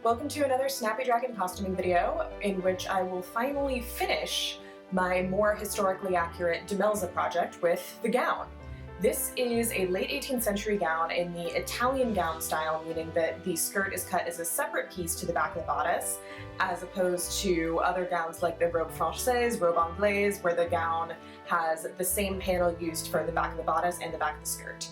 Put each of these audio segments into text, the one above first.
Welcome to another Snappy Dragon costuming video in which I will finally finish my More Historically Accurate Demelza project with the gown. This is a late 18th century gown in the Italian gown style, meaning that the skirt is cut as a separate piece to the back of the bodice, as opposed to other gowns like the robe française, robe anglaise, where the gown has the same panel used for the back of the bodice and the back of the skirt.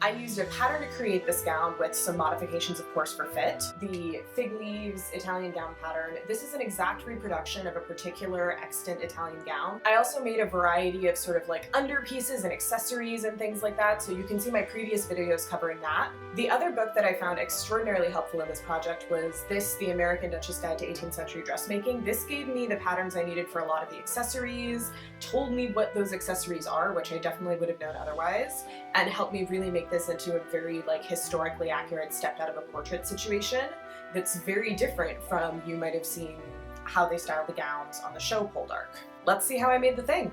I used a pattern to create this gown with some modifications, of course, for fit. The fig leaves Italian gown pattern. This is an exact reproduction of a particular extant Italian gown. I also made a variety of sort of like underpieces and accessories and things like that, so you can see my previous videos covering that. The other book that I found extraordinarily helpful in this project was this, The American Duchess Guide to 18th Century Dressmaking. This gave me the patterns I needed for a lot of the accessories, told me what those accessories are, which I definitely would have known otherwise, and helped me really make this into a very historically accurate stepped out of a portrait situation that's very different from you might have seen how they styled the gowns on the show Poldark. Let's see how I made the thing.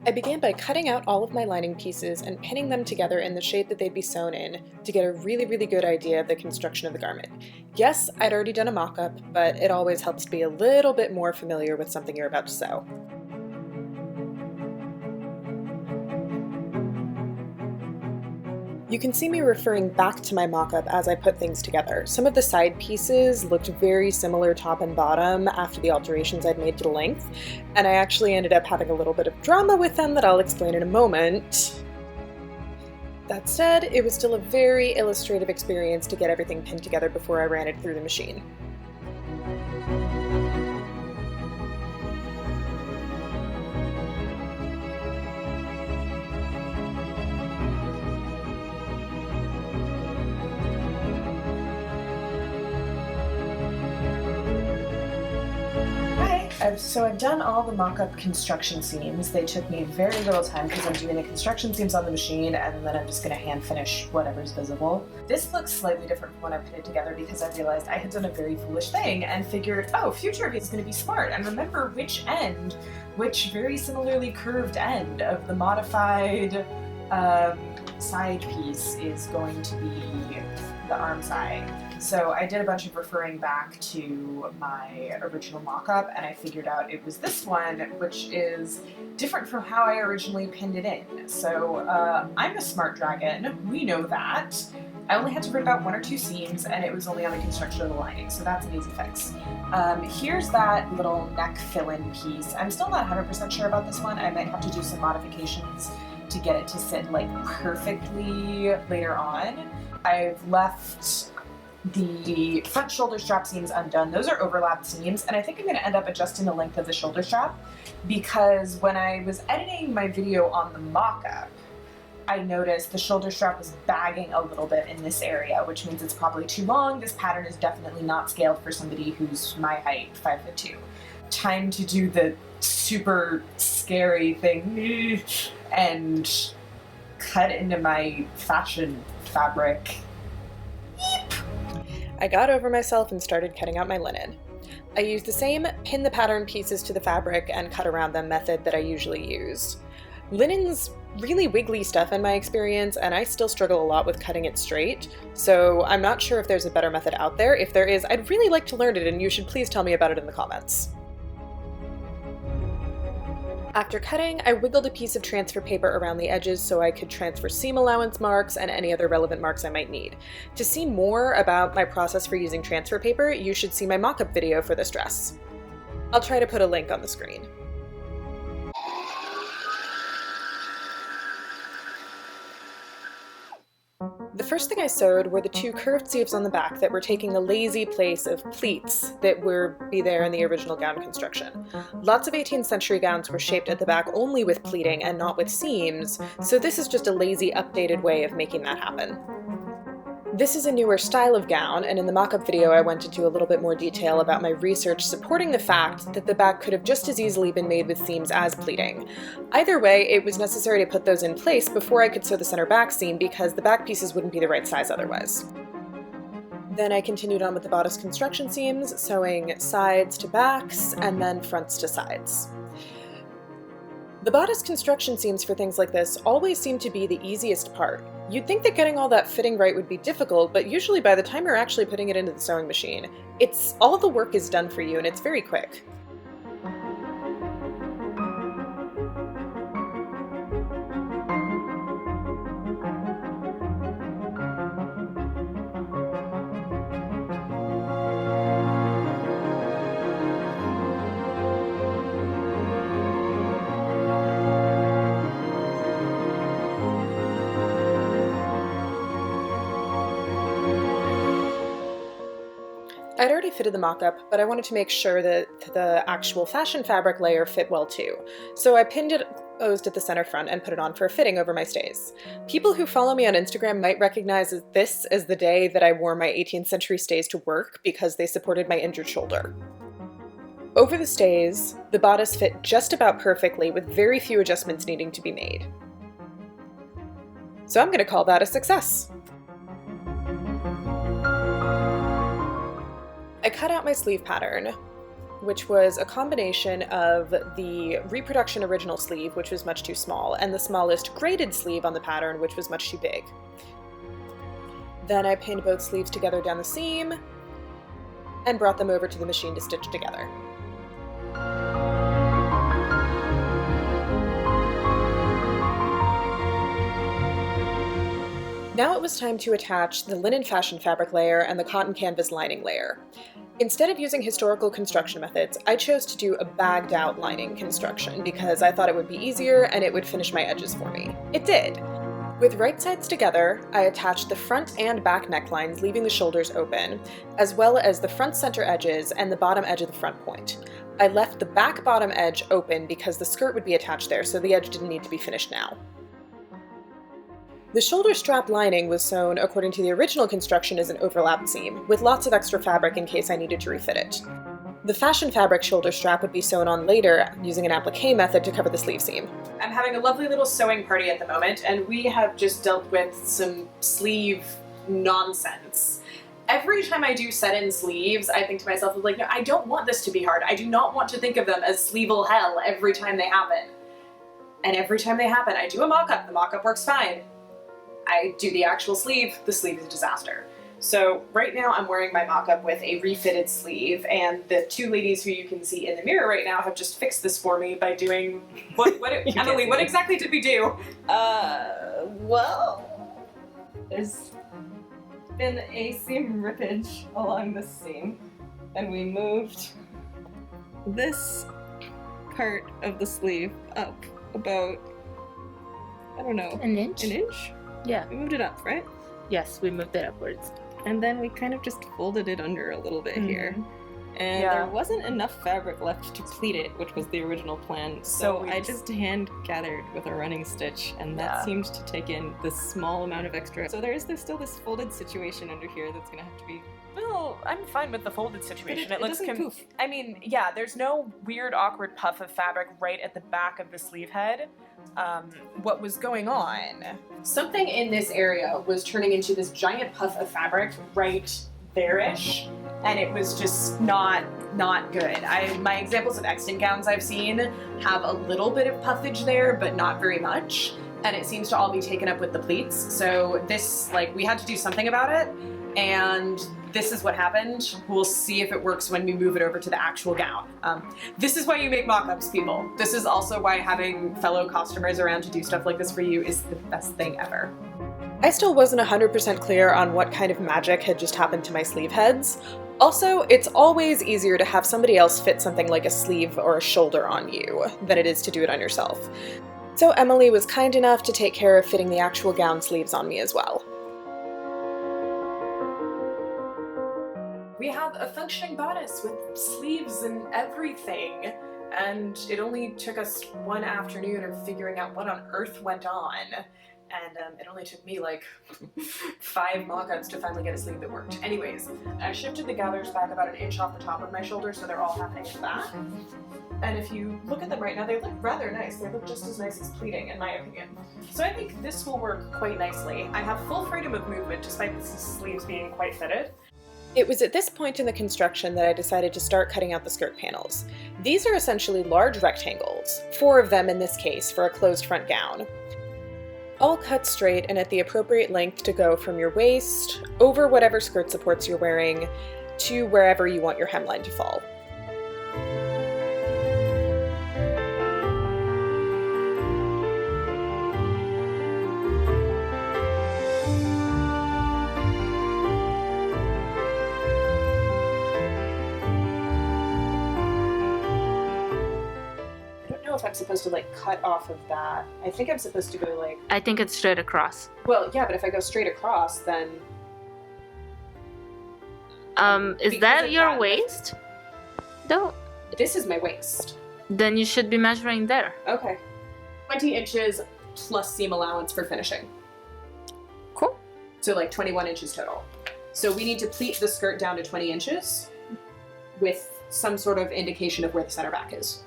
I began by cutting out all of my lining pieces and pinning them together in the shape that they'd be sewn in to get a really good idea of the construction of the garment. Yes, I'd already done a mock-up, but it always helps to be a little bit more familiar with something you're about to sew. You can see me referring back to my mock-up as I put things together. Some of the side pieces looked very similar top and bottom after the alterations I'd made to the length, and I actually ended up having a little bit of drama with them that I'll explain in a moment. That said, it was still a very illustrative experience to get everything pinned together before I ran it through the machine. So I've done all the mock-up construction seams. They took me very little time because I'm doing the construction seams on the machine and then I'm just going to hand finish whatever's visible. This looks slightly different from when I put it together because I realized I had done a very foolish thing and figured, oh, future of it is going to be smart and remember which very similarly curved end of the modified side piece is going to be the arm side. So I did a bunch of referring back to my original mock-up and I figured out it was this one, which is different from how I originally pinned it in. So I'm a smart dragon, we know that. I only had to rip out one or two seams and it was only on the construction of the lining, so that's an easy fix. Here's that little neck fill-in piece. I'm still not 100% sure about this one. I might have to do some modifications to get it to sit like perfectly later on. I've left the front shoulder strap seams undone. Those are overlapped seams, and I think I'm going to end up adjusting the length of the shoulder strap because when I was editing my video on the mock-up, I noticed the shoulder strap was bagging a little bit in this area, which means it's probably too long. This pattern is definitely not scaled for somebody who's my height, 5'2". Time to do the super scary thing and cut into my fashion fabric. I got over myself and started cutting out my linen. I used the same pin the pattern pieces to the fabric and cut around them method that I usually use. Linen's really wiggly stuff in my experience, and I still struggle a lot with cutting it straight, so I'm not sure if there's a better method out there. If there is, I'd really like to learn it, and you should please tell me about it in the comments. After cutting, I wiggled a piece of transfer paper around the edges so I could transfer seam allowance marks and any other relevant marks I might need. To see more about my process for using transfer paper, you should see my mock-up video for this dress. I'll try to put a link on the screen. The first thing I sewed were the two curved sleeves on the back that were taking the lazy place of pleats that would be there in the original gown construction. Lots of 18th century gowns were shaped at the back only with pleating and not with seams, so this is just a lazy updated way of making that happen. This is a newer style of gown, and in the mock-up video I went into a little bit more detail about my research supporting the fact that the back could have just as easily been made with seams as pleating. Either way, it was necessary to put those in place before I could sew the center back seam because the back pieces wouldn't be the right size otherwise. Then I continued on with the bodice construction seams, sewing sides to backs and then fronts to sides. The bodice construction seams for things like this always seem to be the easiest part. You'd think that getting all that fitting right would be difficult, but usually by the time you're actually putting it into the sewing machine, all the work is done for you and it's very quick. I'd already fitted the mock-up, but I wanted to make sure that the actual fashion fabric layer fit well too. So I pinned it closed at the center front and put it on for a fitting over my stays. People who follow me on Instagram might recognize this as the day that I wore my 18th century stays to work because they supported my injured shoulder. Over the stays, the bodice fit just about perfectly with very few adjustments needing to be made. So I'm going to call that a success. I cut out my sleeve pattern, which was a combination of the reproduction original sleeve, which was much too small, and the smallest graded sleeve on the pattern, which was much too big. Then I pinned both sleeves together down the seam and brought them over to the machine to stitch together. Now it was time to attach the linen fashion fabric layer and the cotton canvas lining layer. Instead of using historical construction methods, I chose to do a bagged out lining construction because I thought it would be easier and it would finish my edges for me. It did. With right sides together, I attached the front and back necklines, leaving the shoulders open, as well as the front center edges and the bottom edge of the front point. I left the back bottom edge open because the skirt would be attached there, so the edge didn't need to be finished now. The shoulder strap lining was sewn according to the original construction as an overlap seam, with lots of extra fabric in case I needed to refit it. The fashion fabric shoulder strap would be sewn on later using an applique method to cover the sleeve seam. I'm having a lovely little sewing party at the moment, and we have just dealt with some sleeve nonsense. Every time I do set-in sleeves, I think to myself, like, no, I don't want this to be hard. I do not want to think of them as sleevel hell every time they happen. And every time they happen, I do a mock-up. The mock-up works fine. I do the actual sleeve, the sleeve is a disaster. So right now I'm wearing my mock-up with a refitted sleeve, and the two ladies who you can see in the mirror right now have just fixed this for me by doing, Emily, what exactly did we do? Well, there's been a seam rippage along this seam, and we moved this part of the sleeve up about, I don't know. An inch? An inch? Yeah. We moved it up, right? Yes, we moved it upwards. And then we kind of just folded it under a little bit here. And there wasn't enough fabric left to pleat it, which was the original plan. So I just hand gathered with a running stitch, and that seemed to take in this small amount of extra. So there's still this folded situation under here that's gonna have to be. Well, I'm fine with the folded situation. It looks poof. I mean, yeah, there's no weird, awkward puff of fabric right at the back of the sleeve head. What was going on? Something in this area was turning into this giant puff of fabric right there-ish, and it was just not good. My examples of extant gowns I've seen have a little bit of puffage there, but not very much, and it seems to all be taken up with the pleats. So this, we had to do something about it, and this is what happened. We'll see if it works when we move it over to the actual gown. This is why you make mock-ups, people. This is also why having fellow costumers around to do stuff like this for you is the best thing ever. I still wasn't 100% clear on what kind of magic had just happened to my sleeve heads. Also, it's always easier to have somebody else fit something like a sleeve or a shoulder on you than it is to do it on yourself. So Emily was kind enough to take care of fitting the actual gown sleeves on me as well. We have a functioning bodice with sleeves and everything, and it only took us one afternoon of figuring out what on earth went on. And it only took me 5 mock-ups to finally get a sleeve that worked. Anyways, I shifted the gathers back about an inch off the top of my shoulder, so they're all happening at the back. And if you look at them right now, they look rather nice. They look just as nice as pleating, in my opinion. So I think this will work quite nicely. I have full freedom of movement, despite the sleeves being quite fitted. It was at this point in the construction that I decided to start cutting out the skirt panels. These are essentially large rectangles, 4 of them in this case for a closed front gown. all cut straight and at the appropriate length to go from your waist, over whatever skirt supports you're wearing, to wherever you want your hemline to fall. If I'm supposed to like cut off of that. I think I'm supposed to go like... I think it's straight across. Well, yeah, but if I go straight across, then... Is that your waist? No. This is my waist. Then you should be measuring there. Okay. 20 inches plus seam allowance for finishing. Cool. So like 21 inches total. So we need to pleat the skirt down to 20 inches with some sort of indication of where the center back is.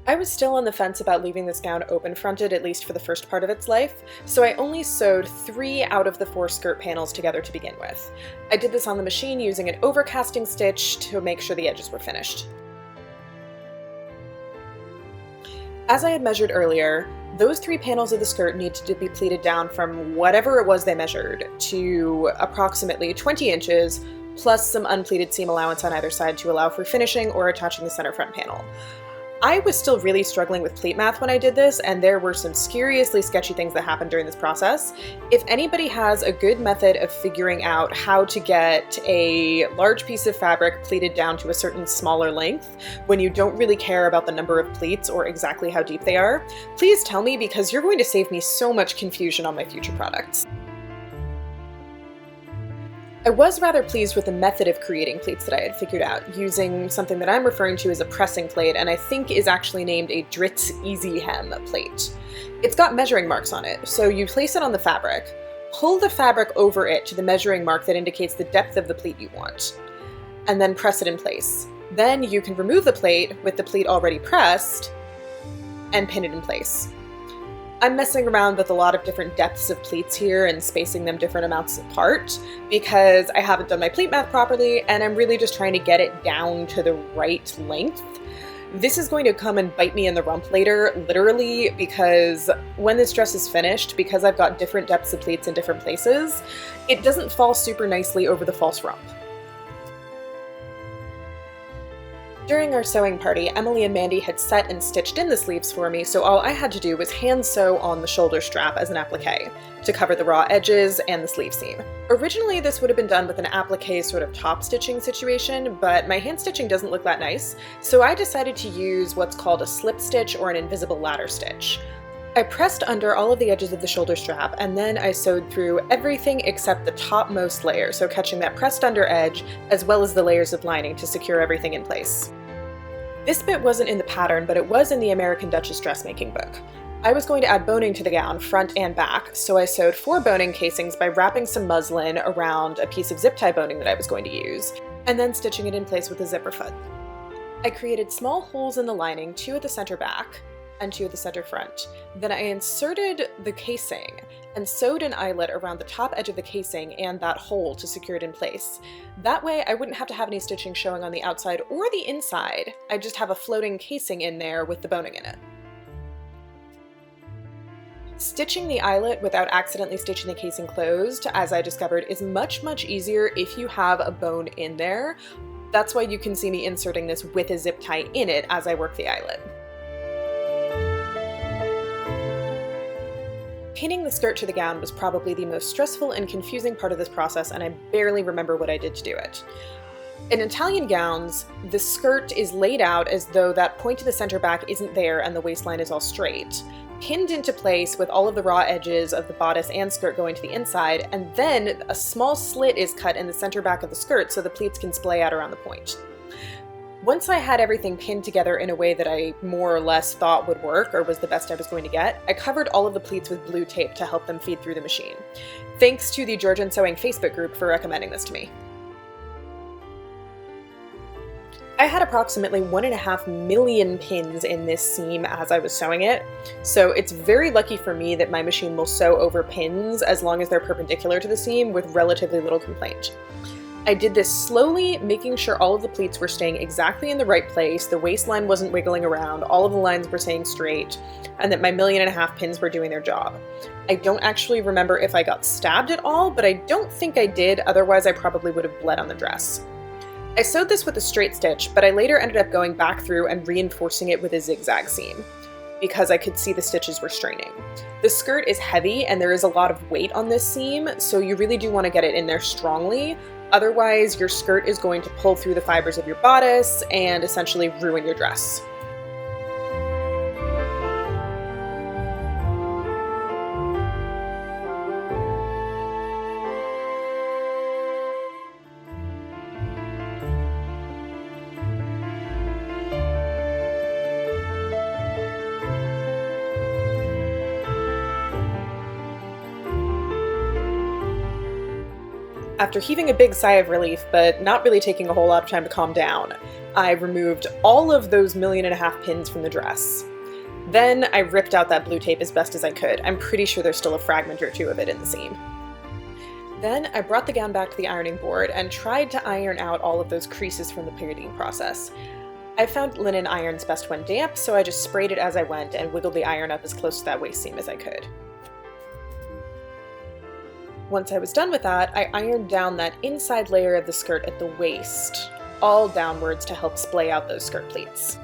I was still on the fence about leaving this gown open-fronted, at least for the first part of its life, so I only sewed 3 out of the 4 skirt panels together to begin with. I did this on the machine using an overcasting stitch to make sure the edges were finished. As I had measured earlier, those 3 panels of the skirt needed to be pleated down from whatever it was they measured to approximately 20 inches, plus some unpleated seam allowance on either side to allow for finishing or attaching the center front panel. I was still really struggling with pleat math when I did this, and there were some seriously sketchy things that happened during this process. If anybody has a good method of figuring out how to get a large piece of fabric pleated down to a certain smaller length when you don't really care about the number of pleats or exactly how deep they are, please tell me, because you're going to save me so much confusion on my future products. I was rather pleased with the method of creating pleats that I had figured out, using something that I'm referring to as a pressing plate, and I think is actually named a Dritz Easy Hem plate. It's got measuring marks on it, so you place it on the fabric, pull the fabric over it to the measuring mark that indicates the depth of the pleat you want, and then press it in place. Then you can remove the plate with the pleat already pressed and pin it in place. I'm messing around with a lot of different depths of pleats here and spacing them different amounts apart because I haven't done my pleat math properly, and I'm really just trying to get it down to the right length. This is going to come and bite me in the rump later, literally, because when this dress is finished, because I've got different depths of pleats in different places, it doesn't fall super nicely over the false rump. During our sewing party, Emily and Mandy had set and stitched in the sleeves for me, so all I had to do was hand sew on the shoulder strap as an applique to cover the raw edges and the sleeve seam. Originally, this would have been done with an applique sort of top stitching situation, but my hand stitching doesn't look that nice, so I decided to use what's called a slip stitch or an invisible ladder stitch. I pressed under all of the edges of the shoulder strap, and then I sewed through everything except the topmost layer, so catching that pressed under edge, as well as the layers of lining to secure everything in place. This bit wasn't in the pattern, but it was in the American Duchess dressmaking book. I was going to add boning to the gown, front and back, so I sewed 4 boning casings by wrapping some muslin around a piece of zip tie boning that I was going to use, and then stitching it in place with a zipper foot. I created small holes in the lining, 2 at the center back, and 2 at the center front. Then I inserted the casing and sewed an eyelet around the top edge of the casing and that hole to secure it in place. That way I wouldn't have to have any stitching showing on the outside or the inside. I'd just have a floating casing in there with the boning in it. Stitching the eyelet without accidentally stitching the casing closed, as I discovered, is much easier if you have a bone in there. That's why you can see me inserting this with a zip tie in it as I work the eyelet. Pinning the skirt to the gown was probably the most stressful and confusing part of this process, and I barely remember what I did to do it. In Italian gowns, the skirt is laid out as though that point to the center back isn't there and the waistline is all straight, pinned into place with all of the raw edges of the bodice and skirt going to the inside, and then a small slit is cut in the center back of the skirt so the pleats can splay out around the point. Once I had everything pinned together in a way that I more or less thought would work or was the best I was going to get, I covered all of the pleats with blue tape to help them feed through the machine. Thanks to the Georgian Sewing Facebook group for recommending this to me. I had approximately 1.5 million pins in this seam as I was sewing it, so it's very lucky for me that my machine will sew over pins as long as they're perpendicular to the seam with relatively little complaint. I did this slowly, making sure all of the pleats were staying exactly in the right place, the waistline wasn't wiggling around, all of the lines were staying straight, and that my 1.5 million pins were doing their job. I don't actually remember if I got stabbed at all, but I don't think I did, otherwise I probably would have bled on the dress. I sewed this with a straight stitch, but I later ended up going back through and reinforcing it with a zigzag seam, because I could see the stitches were straining. The skirt is heavy and there is a lot of weight on this seam, so you really do want to get it in there strongly. Otherwise, your skirt is going to pull through the fibers of your bodice and essentially ruin your dress. After heaving a big sigh of relief, but not really taking a whole lot of time to calm down, I removed all of those 1.5 million pins from the dress. Then I ripped out that blue tape as best as I could. I'm pretty sure there's still a fragment or two of it in the seam. Then I brought the gown back to the ironing board and tried to iron out all of those creases from the pleating process. I found linen irons best when damp, so I just sprayed it as I went and wiggled the iron up as close to that waist seam as I could. Once I was done with that, I ironed down that inside layer of the skirt at the waist, all downwards to help splay out those skirt pleats.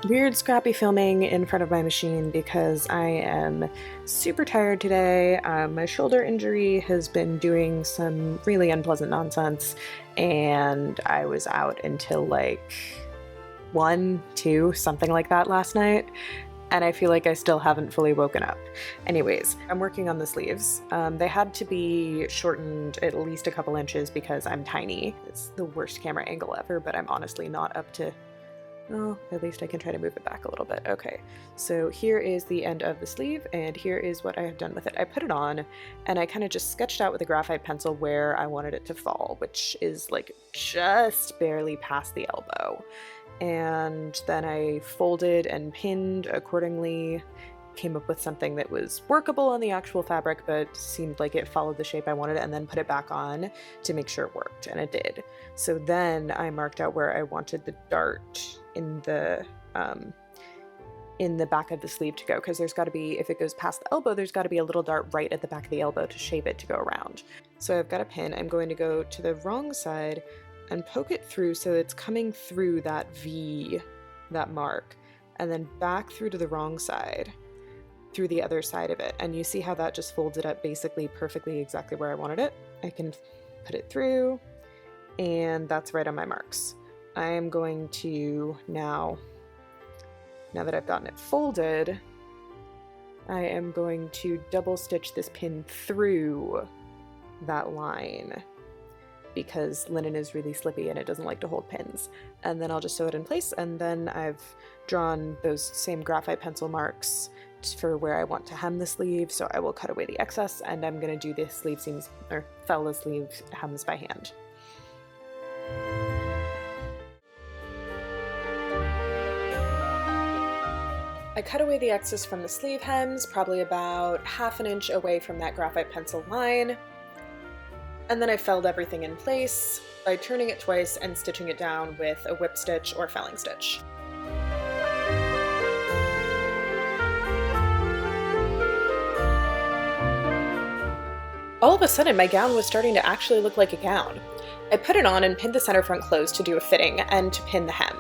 Weird scrappy filming in front of my machine because I am super tired today. My shoulder injury has been doing some really unpleasant nonsense, and I was out until like 1, 2, something like that last night. And I feel like I still haven't fully woken up. Anyways, I'm working on the sleeves. They had to be shortened at least a couple inches because I'm tiny. It's the worst camera angle ever, but I'm honestly not up to, oh, at least I can try to move it back a little bit. Okay, so here is the end of the sleeve, and here is what I have done with it. I put it on, and I kind of just sketched out with a graphite pencil where I wanted it to fall, which is like just barely past the elbow. And then I folded and pinned accordingly, came up with something that was workable on the actual fabric but seemed like it followed the shape I wanted, and then put it back on to make sure it worked, and it did. So then I marked out where I wanted the dart in the back of the sleeve to go, because there's got to be, if it goes past the elbow, there's got to be a little dart right at the back of the elbow to shape it to go around. So I've got a pin. I'm going to go to the wrong side and poke it through so it's coming through that V, that mark, and then back through to the wrong side, through the other side of it. And you see how that just folds it up basically perfectly exactly where I wanted it. I can put it through, and that's right on my marks. I am going to now that I've gotten it folded, I am going to double stitch this pin through that line, because linen is really slippy and it doesn't like to hold pins. And then I'll just sew it in place, and then I've drawn those same graphite pencil marks for where I want to hem the sleeve, so I will cut away the excess, and I'm going to do the sleeve seams, or fell the sleeve hems by hand. I cut away the excess from the sleeve hems, probably about 1/2 inch away from that graphite pencil line. And then I felled everything in place by turning it twice and stitching it down with a whip stitch or felling stitch. All of a sudden, my gown was starting to actually look like a gown. I put it on and pinned the center front closed to do a fitting and to pin the hem.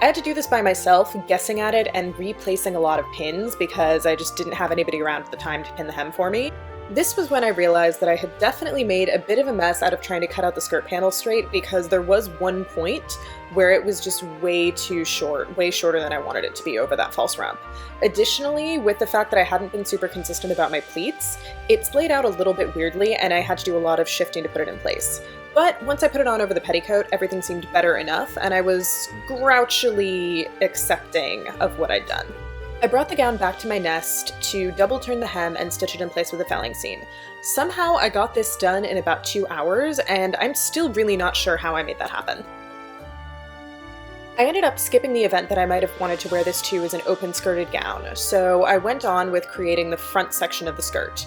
I had to do this by myself, guessing at it and replacing a lot of pins because I just didn't have anybody around at the time to pin the hem for me. This was when I realized that I had definitely made a bit of a mess out of trying to cut out the skirt panel straight, because there was one point where it was just way too short, way shorter than I wanted it to be over that false rump. Additionally, with the fact that I hadn't been super consistent about my pleats, it's laid out a little bit weirdly and I had to do a lot of shifting to put it in place. But once I put it on over the petticoat, everything seemed better enough and I was grouchily accepting of what I'd done. I brought the gown back to my nest to double turn the hem and stitch it in place with a felling seam. Somehow I got this done in about 2 hours, and I'm still really not sure how I made that happen. I ended up skipping the event that I might have wanted to wear this to as an open skirted gown, so I went on with creating the front section of the skirt.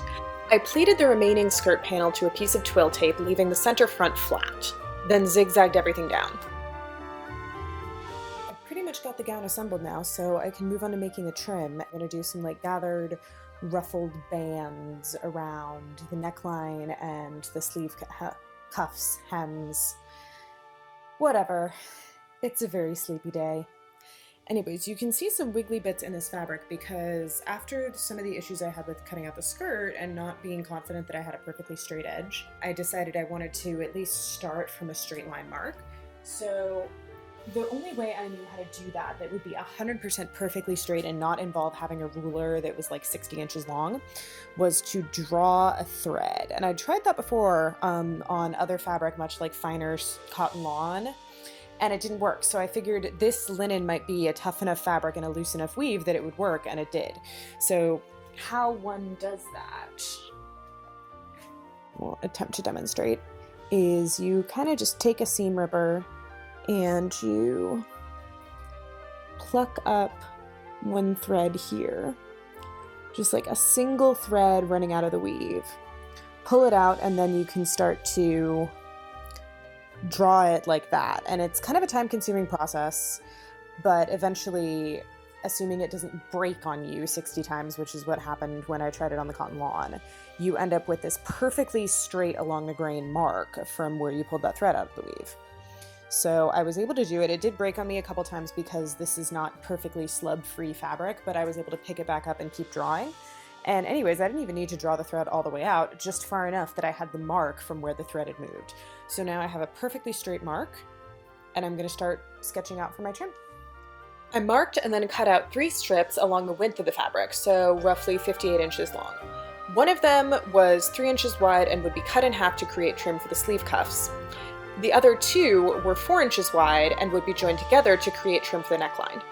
I pleated the remaining skirt panel to a piece of twill tape, leaving the center front flat. then zigzagged everything down. I've pretty much got the gown assembled now, so I can move on to making the trim. I'm gonna do some like gathered ruffled bands around the neckline and the sleeve cuffs, hems, whatever. It's a very sleepy day. Anyways, you can see some wiggly bits in this fabric because after some of the issues I had with cutting out the skirt and not being confident that I had a perfectly straight edge, I decided I wanted to at least start from a straight line mark. So the only way I knew how to do that would be 100% perfectly straight and not involve having a ruler that was like 60 inches long was to draw a thread. And I tried that before on other fabric, much like finer cotton lawn, and it didn't work. So I figured this linen might be a tough enough fabric and a loose enough weave that it would work, and it did. So how one does that, we'll attempt to demonstrate, is you kind of just take a seam ripper and you pluck up one thread here, just like a single thread running out of the weave. Pull it out, and then you can start to draw it like that. And it's kind of a time-consuming process, but eventually, assuming it doesn't break on you 60 times, which is what happened when I tried it on the cotton lawn, you end up with this perfectly straight along the grain mark from where you pulled that thread out of the weave. So I was able to do it. It did break on me a couple times because this is not perfectly slub-free fabric, but I was able to pick it back up and keep drawing. And anyways, I didn't even need to draw the thread all the way out, just far enough that I had the mark from where the thread had moved. So now I have a perfectly straight mark, and I'm going to start sketching out for my trim. I marked and then cut out 3 strips along the width of the fabric, so roughly 58 inches long. One of them was 3 inches wide and would be cut in half to create trim for the sleeve cuffs. The other 2 were 4 inches wide and would be joined together to create trim for the neckline.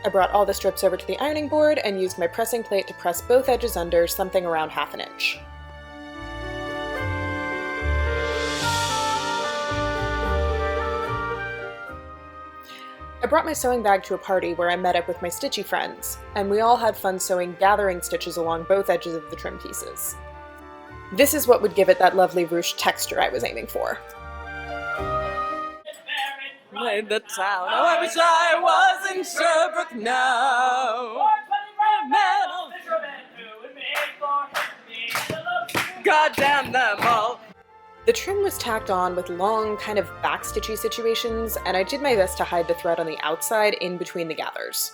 I brought all the strips over to the ironing board and used my pressing plate to press both edges under something around 1/2 inch. I brought my sewing bag to a party where I met up with my stitchy friends, and we all had fun sewing gathering stitches along both edges of the trim pieces. This is what would give it that lovely ruched texture I was aiming for. Made the town. Oh, I wish I was in Sherbrooke now. God damn them all. The trim was tacked on with long, kind of backstitchy situations, and I did my best to hide the thread on the outside in between the gathers.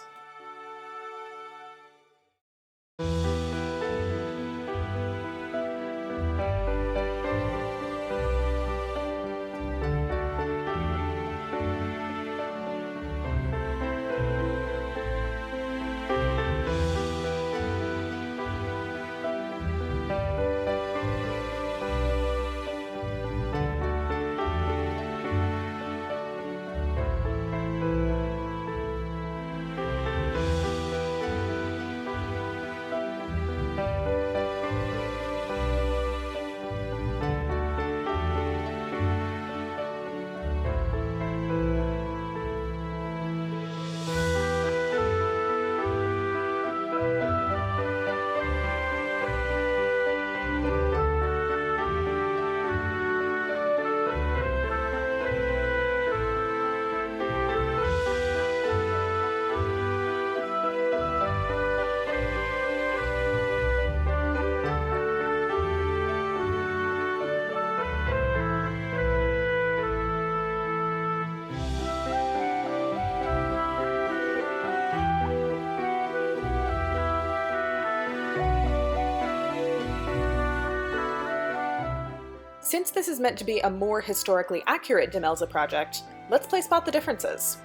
Since this is meant to be a more historically accurate Demelza project, let's play spot the differences.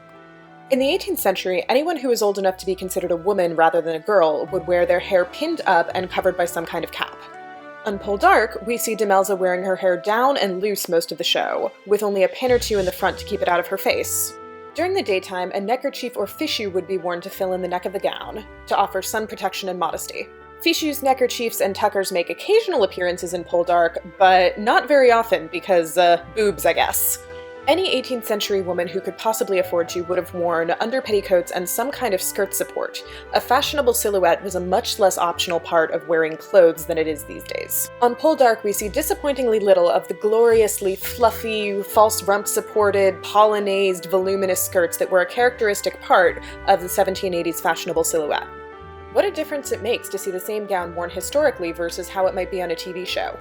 In the 18th century, anyone who was old enough to be considered a woman rather than a girl would wear their hair pinned up and covered by some kind of cap. On Poldark, we see Demelza wearing her hair down and loose most of the show, with only a pin or 2 in the front to keep it out of her face. During the daytime, a neckerchief or fichu would be worn to fill in the neck of the gown, to offer sun protection and modesty. Fichus, neckerchiefs, and tuckers make occasional appearances in Poldark, but not very often because, boobs, I guess. Any 18th century woman who could possibly afford to would have worn underpetticoats and some kind of skirt support. A fashionable silhouette was a much less optional part of wearing clothes than it is these days. On Poldark, we see disappointingly little of the gloriously fluffy, false rump supported, polonazed, voluminous skirts that were a characteristic part of the 1780s fashionable silhouette. What a difference it makes to see the same gown worn historically versus how it might be on a TV show.